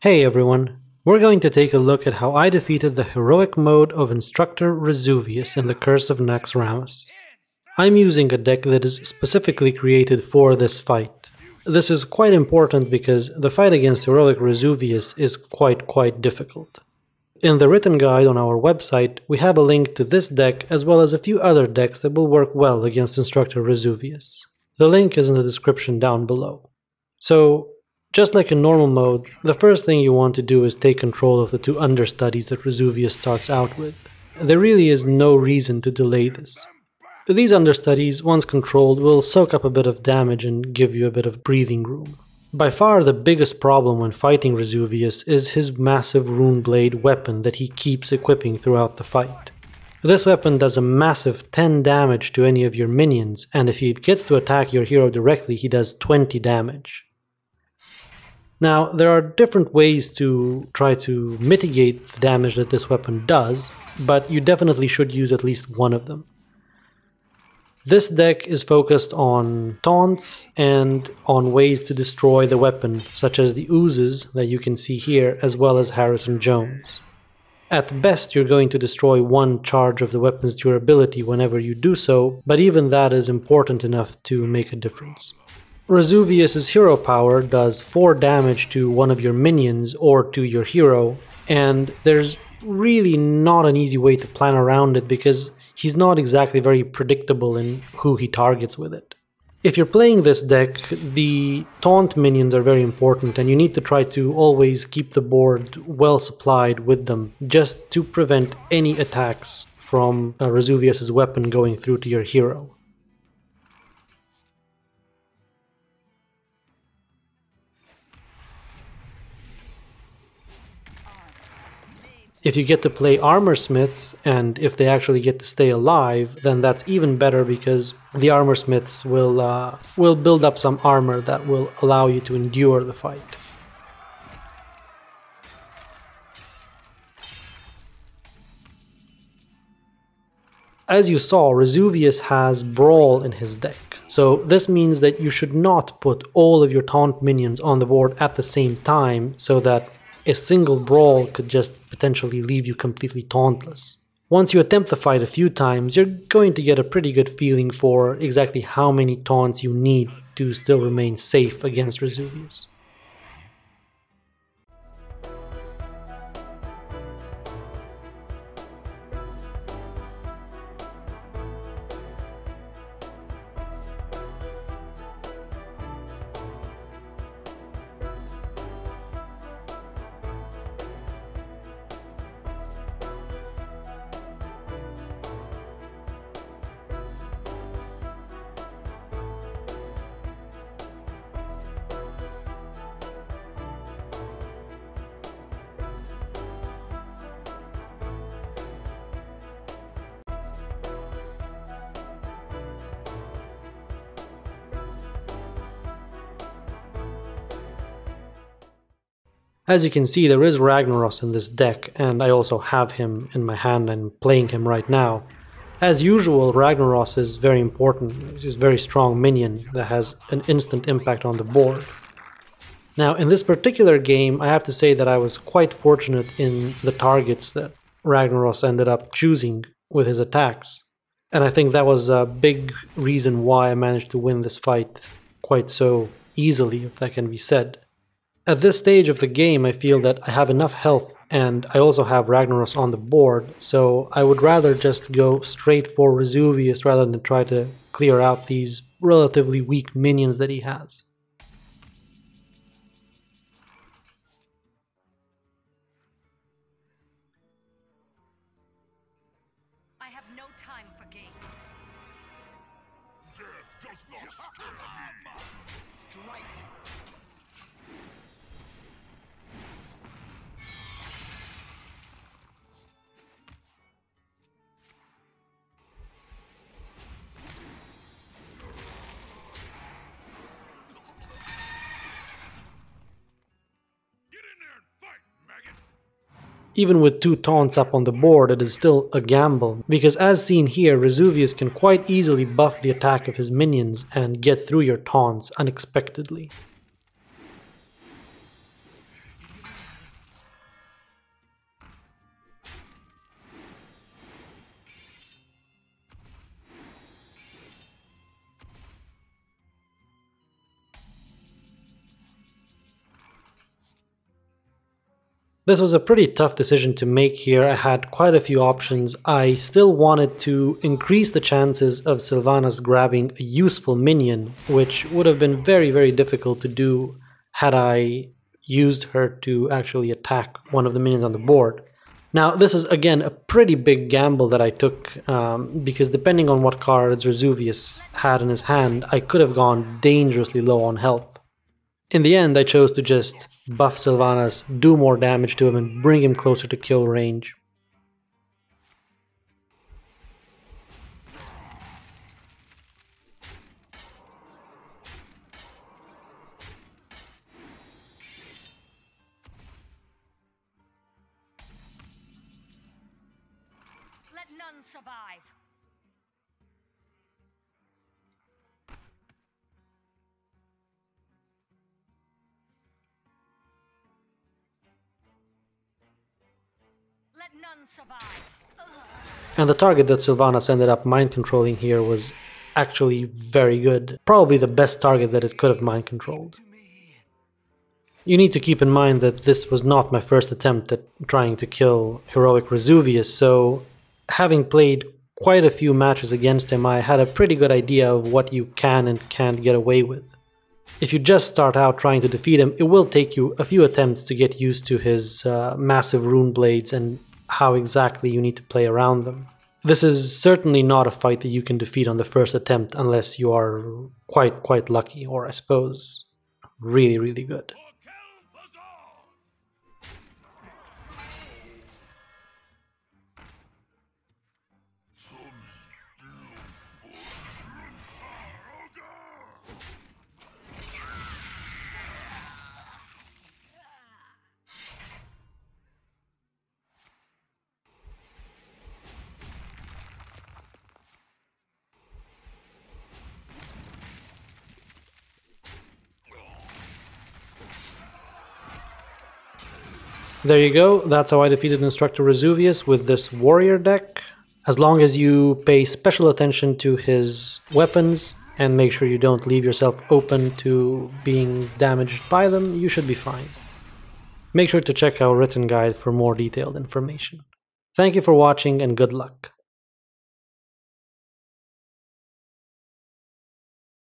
Hey everyone, we're going to take a look at how I defeated the heroic mode of Instructor Razuvious in the Curse of Naxxramas. I'm using a deck that is specifically created for this fight. This is quite important because the fight against heroic Razuvious is quite difficult. In the written guide on our website, we have a link to this deck as well as a few other decks that will work well against Instructor Razuvious. The link is in the description down below. So, just like in normal mode, the first thing you want to do is take control of the two understudies that Razuvious starts out with. There really is no reason to delay this. These understudies, once controlled, will soak up a bit of damage and give you a bit of breathing room. By far the biggest problem when fighting Razuvious is his massive rune blade weapon that he keeps equipping throughout the fight. This weapon does a massive 10 damage to any of your minions, and if he gets to attack your hero directly, he does 20 damage. Now, there are different ways to try to mitigate the damage that this weapon does, but you definitely should use at least one of them. This deck is focused on taunts and on ways to destroy the weapon, such as the oozes that you can see here, as well as Harrison Jones. At best, you're going to destroy one charge of the weapon's durability whenever you do so, but even that is important enough to make a difference. Razuvious' hero power does 4 damage to one of your minions or to your hero, and there's really not an easy way to plan around it because he's not exactly very predictable in who he targets with it. If you're playing this deck, the taunt minions are very important and you need to try to always keep the board well supplied with them just to prevent any attacks from Razuvious' weapon going through to your hero. If you get to play armor smiths, and if they actually get to stay alive, then that's even better because the armor smiths will build up some armor that will allow you to endure the fight. As you saw, Razuvious has Brawl in his deck, so this means that you should not put all of your taunt minions on the board at the same time so that a single brawl could just potentially leave you completely tauntless. Once you attempt the fight a few times, you're going to get a pretty good feeling for exactly how many taunts you need to still remain safe against Razuvious. As you can see, there is Ragnaros in this deck, and I also have him in my hand and playing him right now. As usual, Ragnaros is very important. He's a very strong minion that has an instant impact on the board. Now, in this particular game, I have to say that I was quite fortunate in the targets that Ragnaros ended up choosing with his attacks. And I think that was a big reason why I managed to win this fight quite so easily, if that can be said. At this stage of the game, I feel that I have enough health and I also have Ragnaros on the board, so I would rather just go straight for Razuvious rather than try to clear out these relatively weak minions that he has. I have no time for games. Death does not scare me. Strike. Even with 2 taunts up on the board, it is still a gamble, because as seen here, Razuvious can quite easily buff the attack of his minions and get through your taunts unexpectedly. This was a pretty tough decision to make here. I had quite a few options. I still wanted to increase the chances of Sylvanas grabbing a useful minion, which would have been very, very difficult to do had I used her to actually attack one of the minions on the board. Now, this is again a pretty big gamble that I took, because depending on what cards Razuvious had in his hand, I could have gone dangerously low on health. In the end, I chose to just buff Sylvanas, do more damage to him, and bring him closer to kill range. Let none survive. Let none survive. And the target that Sylvanas ended up mind controlling here was actually very good. Probably the best target that it could have mind controlled. You need to keep in mind that this was not my first attempt at trying to kill Heroic Razuvious, so having played quite a few matches against him, I had a pretty good idea of what you can and can't get away with. If you just start out trying to defeat him, it will take you a few attempts to get used to his massive rune blades and how exactly you need to play around them. This is certainly not a fight that you can defeat on the first attempt unless you are quite lucky, or I suppose really good. There you go, that's how I defeated Instructor Razuvious with this warrior deck. As long as you pay special attention to his weapons and make sure you don't leave yourself open to being damaged by them, you should be fine. Make sure to check our written guide for more detailed information. Thank you for watching and good luck.